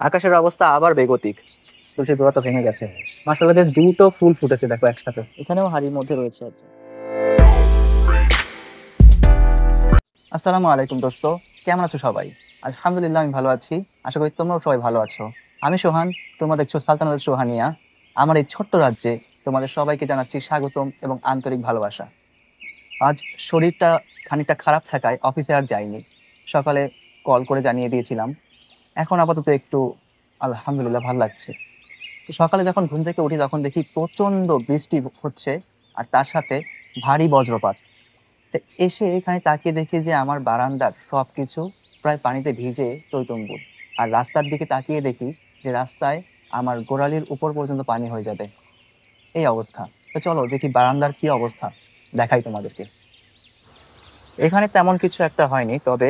আকাশের অবস্থা আবার বেগতিক। তুলসীর গোড়া তো ভেঙে গেছে। মাশাআল্লাহ, যে দুটো ফুল ফুটেছে দেখো একসাথে। এখানেও হাড়ির মধ্যে রয়েছে একজন। আসসালামু আলাইকুম দোস্ত, কেমন আছো সবাই? আলহামদুলিল্লাহ, আমি ভালো আছি। আশা করি তোমরাও সবাই ভালো আছো। আমি সোহান, তোমরা দেখছো সালতানাত সোহানিয়া। আমার এই ছোট্ট রাজ্যে তোমাদের সবাইকে জানাচ্ছি স্বাগতম এবং আন্তরিক ভালোবাসা। আজ শরীরটা খানিকটা খারাপ থাকায় অফিসে আর যাইনি। সকালে কল করে জানিয়ে দিয়েছিলাম। এখন আপাতত একটু আলহামদুলিল্লাহ ভালো লাগছে। তো সকালে যখন ঘুম থেকে উঠি তখন দেখি প্রচন্ড বৃষ্টি হচ্ছে, আর তার সাথে ভারী বজ্রপাত। তো এসে এখানে তাকিয়ে দেখি যে আমার বারান্দার সবকিছু প্রায় পানিতে ভিজে টইটম্বুর। আর রাস্তার দিকে তাকিয়ে দেখি যে রাস্তায় আমার গোড়ালির উপর পর্যন্ত পানি হয়ে যাবে, এই অবস্থা। তো চলো দেখি বারান্দার কি অবস্থা, দেখাই তোমাদেরকে। এখানে তেমন কিছু একটা হয়নি, তবে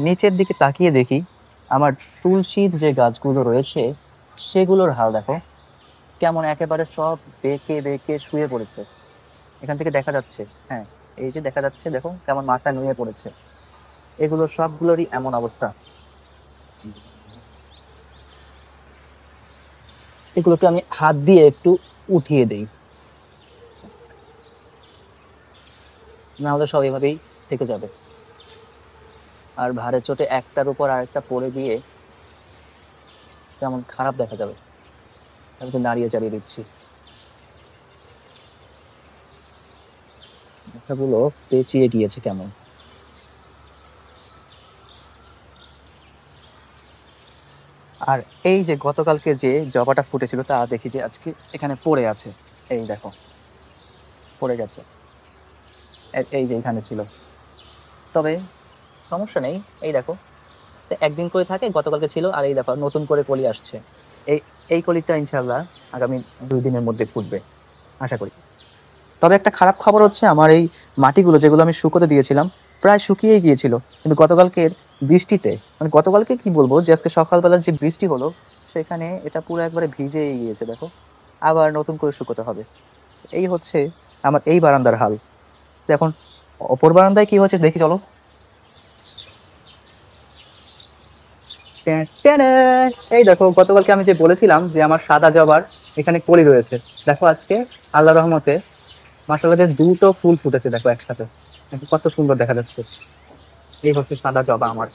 নিচের দিকে তাকিয়ে দেখি আমার তুলসীর যে গাছগুলো রয়েছে সেগুলোর হাল দেখো, কেমন একেবারে সব বেঁকে বেঁকে শুয়ে পড়েছে। এখান থেকে দেখা যাচ্ছে, হ্যাঁ, এই যে দেখা যাচ্ছে, দেখো কেমন মাথা নুয়ে পড়েছে। এগুলো সবগুলোরই এমন অবস্থা। এগুলোকে আমি হাত দিয়ে একটু উঠিয়ে দেই, না হলে সব এভাবেই থেকে যাবে। আর ভারে চোটে একটার উপর আরেকটা পড়ে গিয়ে কেমন খারাপ দেখা যাবে। আমি তো নাড়িয়ে চালিয়ে দিচ্ছি, মাথাগুলো পেঁচিয়ে গিয়েছে কেমন। আর এই যে গতকালকে যে জবাটা ফুটেছিল তা দেখি যে আজকে এখানে পড়ে আছে। এই দেখো, পড়ে গেছে। এই যে এখানে ছিল, তবে সমস্যা নেই। এই দেখো, তো একদিন করে থাকে, গতকালকে ছিল, আর এই দেখো নতুন করে কলি আসছে। এই এই কলিটা ইনশাল্লাহ আগামী 2 দিনের মধ্যে ফুটবে আশা করি। তবে একটা খারাপ খবর হচ্ছে, আমার এই মাটিগুলো যেগুলো আমি শুকোতে দিয়েছিলাম প্রায় শুকিয়ে গিয়েছিল, কিন্তু গতকালকের বৃষ্টিতে, মানে গতকালকে কি বলবো, যে আজকে সকালবেলার যে বৃষ্টি হলো সেখানে এটা পুরো একবারে ভিজে গিয়েছে দেখো। আবার নতুন করে শুকোতে হবে। এই হচ্ছে আমার এই বারান্দার হাল। তো এখন অপর বারান্দায় কি হচ্ছে দেখি চলো। ট্যাঁ, এই দেখো, গতকালকে আমি যে বলেছিলাম যে আমার সাদা জবার এখানে কলি রয়েছে, দেখো আজকে আল্লাহ রহমতে মাশাআল্লাহ যে দুটো ফুল ফুটেছে দেখো একসাথে। দেখো কত সুন্দর দেখা যাচ্ছে। এই হচ্ছে সাদা জবা আমার।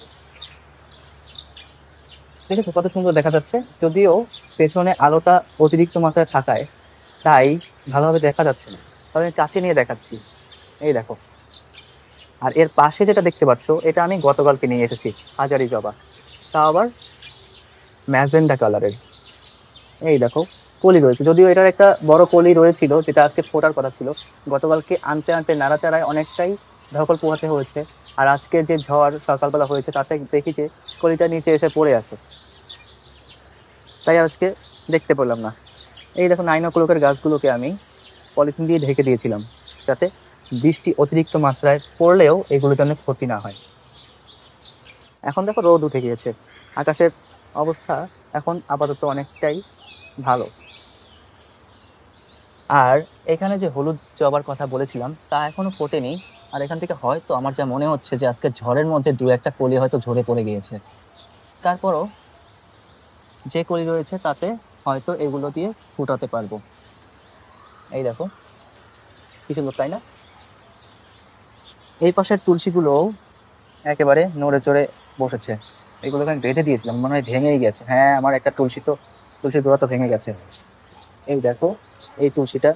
দেখেছো কত সুন্দর দেখা যাচ্ছে, যদিও পেছনে আলোটা অতিরিক্ত মাত্রায় থাকায় তাই ভালোভাবে দেখা যাচ্ছে না, তবে আমি কাছে নিয়ে দেখাচ্ছি। এই দেখো, আর এর পাশে যেটা দেখতে পাচ্ছ এটা আমি গতকালকে নিয়ে এসেছি, হাজারি জবা, তা আবার ম্যাজেন্ডা কালারের। এই দেখো, কলি রয়েছে, যদিও এটার একটা বড় কলি রয়েছিল যেটা আজকে ফোটার কথা ছিল। গতকালকে আনতে আনতে নাড়াচাড়ায় অনেকটাই ধকল পোহাতে হয়েছে। আর আজকে যে ঝড় সকালবেলা হয়েছে তাতে দেখি যে কলিটা নিচে এসে পড়ে আছে, তাই আজকে দেখতে পেলাম না। এই দেখো, নাইনকুলকের গাছগুলোকে আমি পলিথিন দিয়ে ঢেকে দিয়েছিলাম, যাতে বৃষ্টি অতিরিক্ত মাত্রায় পড়লেও এগুলো যেন ক্ষতি না হয়। এখন দেখো রোদ উঠে গিয়েছে, আকাশের অবস্থা এখন আপাতত অনেকটাই ভালো। আর এখানে যে হলুদ জবার কথা বলেছিলাম তা এখনো ফোটেনি। আর এখান থেকে হয়তো আমার যা মনে হচ্ছে যে আজকে ঝড়ের মধ্যে দু একটা কলি হয়তো ঝরে পড়ে গিয়েছে। তারপরও যে কলি রয়েছে তাতে হয়তো এগুলো দিয়ে ফুটাতে পারবো। এই দেখো, কি সুন্দর তাই না? এই পাশের তুলসীগুলো একেবারে নড়ে চড়ে বসেছে। এগুলোকে আমি বেঁধে দিয়েছিলাম, মনে হয় ভেঙেই গেছে। হ্যাঁ, আমার একটা তুলসীর গোড়া তো ভেঙে গেছে। এই দেখো, এই তুলসীটা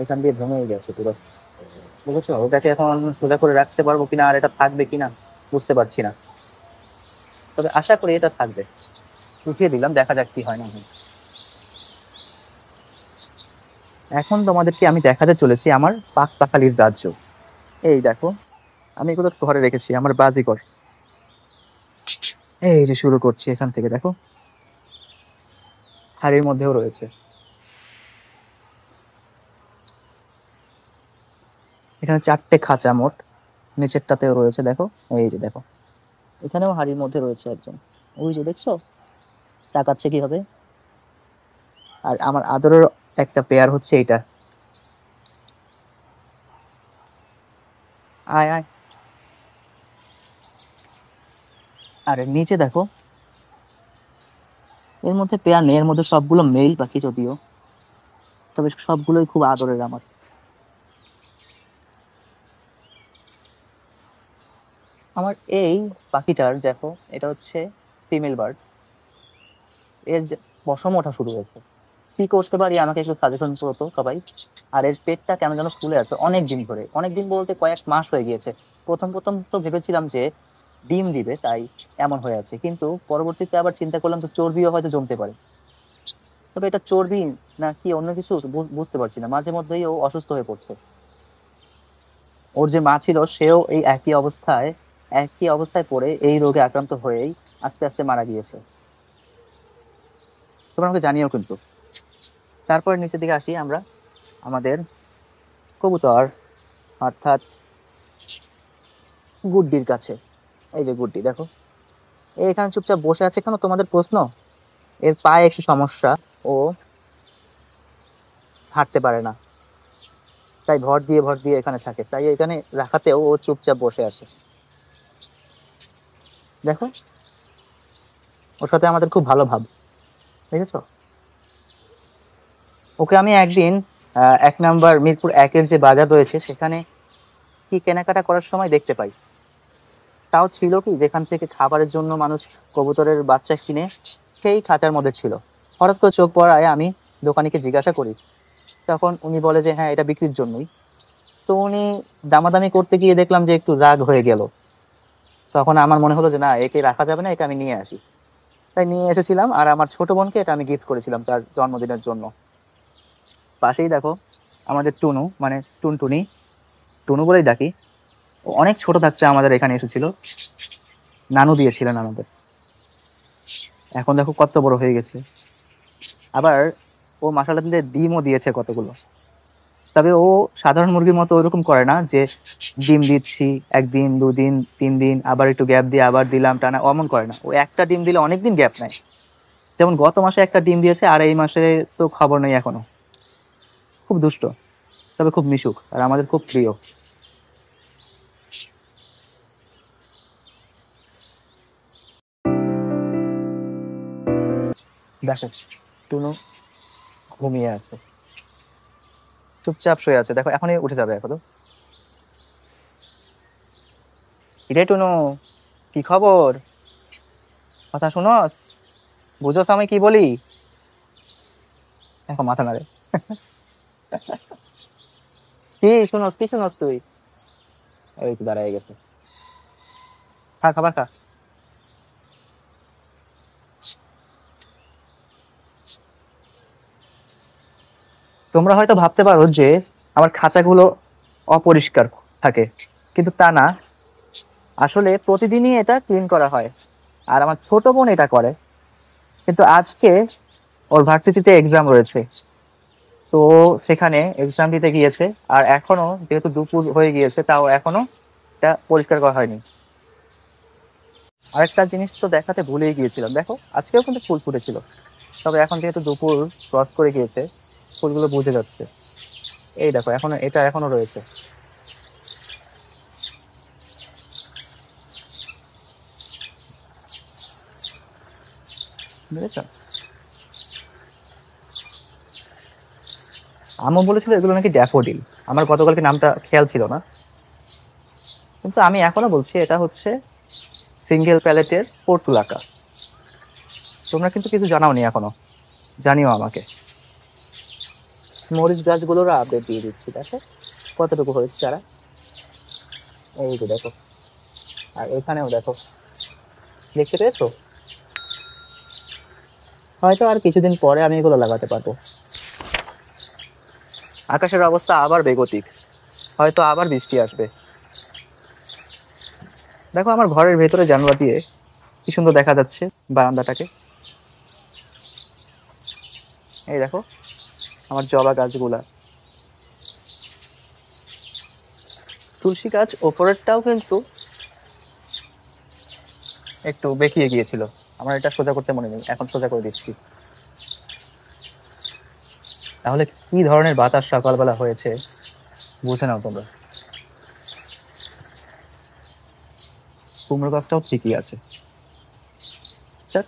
এখান দিয়ে ভেঙেই গেছে পুরো। বুঝেছো, ওটাকে এখন সোজা করে রাখতে পারবো কিনা আর এটা থাকবে কিনা বুঝতে পারছি না, তবে আশা করি এটা থাকবে। উঠিয়ে দিলাম, দেখা যাক কি হয় না হয়। এখন তোমাদেরকে আমি দেখাতে চলেছি আমার পাকপাখালির রাজ্য। এই দেখো, আমি এগুলো ঘরে রেখেছি, আমার বাজিকর। এই যে শুরু করছি এখান থেকে, দেখো হাড়ির মধ্যেও রয়েছে। এখানে 4টে খাঁচা মোট, নিচেরটাতেও রয়েছে দেখো। এই যে দেখো, এখানেও হাড়ির মধ্যে রয়েছে একজন। ওই যে দেখছো, তাকাচ্ছে কি হবে। আর আমার আদরের একটা পেয়ার হচ্ছে এইটা। আয় আয়। আর এর নিচে দেখো, এর মধ্যে পেয়ার নেই, এর মধ্যে সবগুলো মেল পাখি যদিও, তবে সবগুলোই খুব আদরের আমার। আমার এই পাখিটার দেখো, এটা হচ্ছে ফিমেল বার্ড। এর পশম ওঠা শুরু হয়েছে। কি করতে পারি আমাকে একটু সাজেশন করো তো সবাই। আর এর পেটটা কেন যেন ফুলে আছে অনেক দিন ধরে, অনেক দিন বলতে কয়েক মাস হয়ে গিয়েছে। প্রথম প্রথম তো ভেবেছিলাম যে ডিম দিবে তাই এমন হয়ে আছে, কিন্তু পরবর্তীতে আবার চিন্তা করলাম তো চর্বিও হয়তো জমতে পারে। তবে এটা চর্বি না কি অন্য কিছু বুঝতে পারছি না। মাঝে মধ্যেই ও অসুস্থ হয়ে পড়ছে। ওর যে মা ছিল সেও এই একই অবস্থায় পড়ে এই রোগে আক্রান্ত হয়েই আস্তে আস্তে মারা গিয়েছে। তোমরা আমাকে জানিও কিন্তু। তারপর নিচের দিকে আসি আমরা আমাদের কবুতর, অর্থাৎ গুড্ডির কাছে। এই যে গুড্ডি দেখো, এখানে চুপচাপ বসে আছে কেন তোমাদের প্রশ্ন? এর পায়ে একটু সমস্যা, ও হাঁটতে পারে না, তাই ভর দিয়ে এখানে থাকে, তাই এখানে রাখাতেও ও চুপচাপ বসে আছে। দেখো, ওর সাথে আমাদের খুব ভালো ভাব, দেখেছো? ওকে আমি একদিন 1 নম্বর মিরপুর 1-এর যে বাজার রয়েছে সেখানে কি কেনাকাটা করার সময় দেখতে পাই। তাও ছিল কি, যেখান থেকে খাবারের জন্য মানুষ কবুতরের বাচ্চা কিনে, সেই খাঁচার মধ্যে ছিল। হঠাৎ করে চোখ পড়ায় আমি দোকানিকে জিজ্ঞাসা করি, তখন উনি বলে যে হ্যাঁ এটা বিক্রির জন্যই। তো উনি দামাদামি করতে গিয়ে দেখলাম যে একটু রাগ হয়ে গেল। তখন আমার মনে হলো যে না, একে রাখা যাবে না, একে আমি নিয়ে আসি। তাই নিয়ে এসেছিলাম, আর আমার ছোট বোনকে এটা আমি গিফট করেছিলাম তার জন্মদিনের জন্য। পাশেই দেখো আমাদের টুনু, মানে টুনটুনি, টুনু বলেই ডাকি। ও অনেক ছোট থাকতে আমাদের এখানে এসেছিল, নানু দিয়েছিলেন আমাদের। এখন দেখো কত বড় হয়ে গেছে। আবার ও মাসাল্লাহ দিলে ডিমও দিয়েছে কতগুলো। তবে ও সাধারণ মুরগির মতো ওইরকম করে না যে ডিম দিচ্ছি 1 দিন 2 দিন 3 দিন আবার একটু গ্যাপ দিয়ে আবার দিলাম টানা, অমন করে না। ও একটা ডিম দিলে অনেকদিন গ্যাপ নেয়। যেমন গত মাসে একটা ডিম দিয়েছে, আর এই মাসে তো খবর নেই এখনো। খুব দুষ্ট, তবে খুব মিশুক আর আমাদের খুব প্রিয়। দেখো টুনু ঘুমিয়ে আছে, চুপচাপ শুয়ে আছে। দেখো এখনই উঠে যাবে এখনো। কিরে টুনু, কি খবর? কথা শুনস? বুঝোস আমি কি বলি? এখন মাথা নাড়ে। কি শুনস তুই? এই তো দাঁড়ায় গেছে। খা, খাবার খা। তোমরা হয়তো ভাবতে পারো যে আমার খাঁচাগুলো অপরিষ্কার থাকে, কিন্তু তা না। আসলে প্রতিদিনই এটা ক্লিন করা হয়, আর আমার ছোট বোন এটা করে। কিন্তু আজকে ওর ভার্সিটিতে এক্সাম রয়েছে, তো সেখানে এক্সাম দিতে গিয়েছে। আর এখনো যেহেতু দুপুর হয়ে গিয়েছে, তাও এখনো এটা পরিষ্কার করা হয়নি। আরেকটা জিনিস তো দেখাতে ভুলেই গিয়েছিলাম, দেখো আজকেও কিন্তু ফুল ফুটেছিল। তবে এখন যেহেতু দুপুর ক্রস করে গিয়েছে, ফুলগুলো বুঝে যাচ্ছে। এই দেখো এখনো, এটা এখনো রয়েছে। বুঝেছ? আম্মু বলেছিল এগুলো নাকি ড্যাফোডিল। আমার গতকালকে নামটা খেয়াল ছিল না, কিন্তু আমি এখনো বলছি এটা হচ্ছে সিঙ্গেল প্যালেটের পর্তুলাকা। তোমরা কিন্তু কিছু জানাওনি এখনো, জানিও আমাকে। মরিচ গাছগুলোর আপডেট দিয়ে দিচ্ছি, দেখো কতটুকু হয়েছে চারা। এই যে দেখো, আর এখানেও দেখো, দেখতে পেয়েছো? হয়তো আর কিছুদিন পরে আমি এগুলো লাগাতে পারবো। আকাশের অবস্থা আবার বেগতিক, হয়তো আবার বৃষ্টি আসবে। দেখো আমার ঘরের ভেতরে জানলা দিয়ে কি সুন্দর দেখা যাচ্ছে বারান্দাটাকে। এই দেখো আমার জবা গাছগুলা, তুলসী গাছ ওপরেরটাও কিন্তু একটু বেঁকিয়ে গিয়েছিল। আমার এটা সোজা করতে মনে নেই, এখন সোজা করে দিচ্ছি। তাহলে কি ধরনের বাতাস সকালবেলা হয়েছে বুঝে নাও তোমরা। কুমড়ো গাছটাও ঠিকই আছে। আচ্ছা,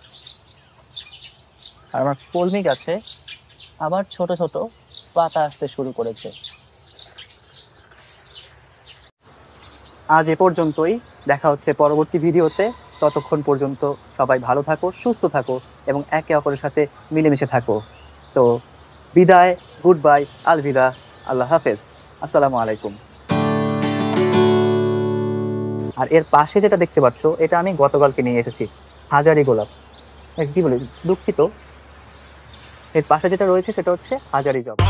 আর আমার কলমি গাছে আবার ছোট ছোট পাতা আসতে শুরু করেছে। আজ এ পর্যন্তই, দেখা হচ্ছে পরবর্তী ভিডিওতে। ততক্ষণ পর্যন্ত সবাই ভালো থাকো, সুস্থ থাকো এবং একে অপরের সাথে মিলেমিশে থাকো। তো বিদায়, গুড বাই, আলভিদা, আল্লাহ হাফেজ, আসসালামু আলাইকুম। আর এর পাশে যেটা দেখতে পাচ্ছ, এটা আমি গতকালকে নিয়ে এসেছি, হাজারি গোলাপ। কি বলি, দুঃখিত, এর পাশে যেটা রয়েছে সেটা হচ্ছে হাজারি জবা।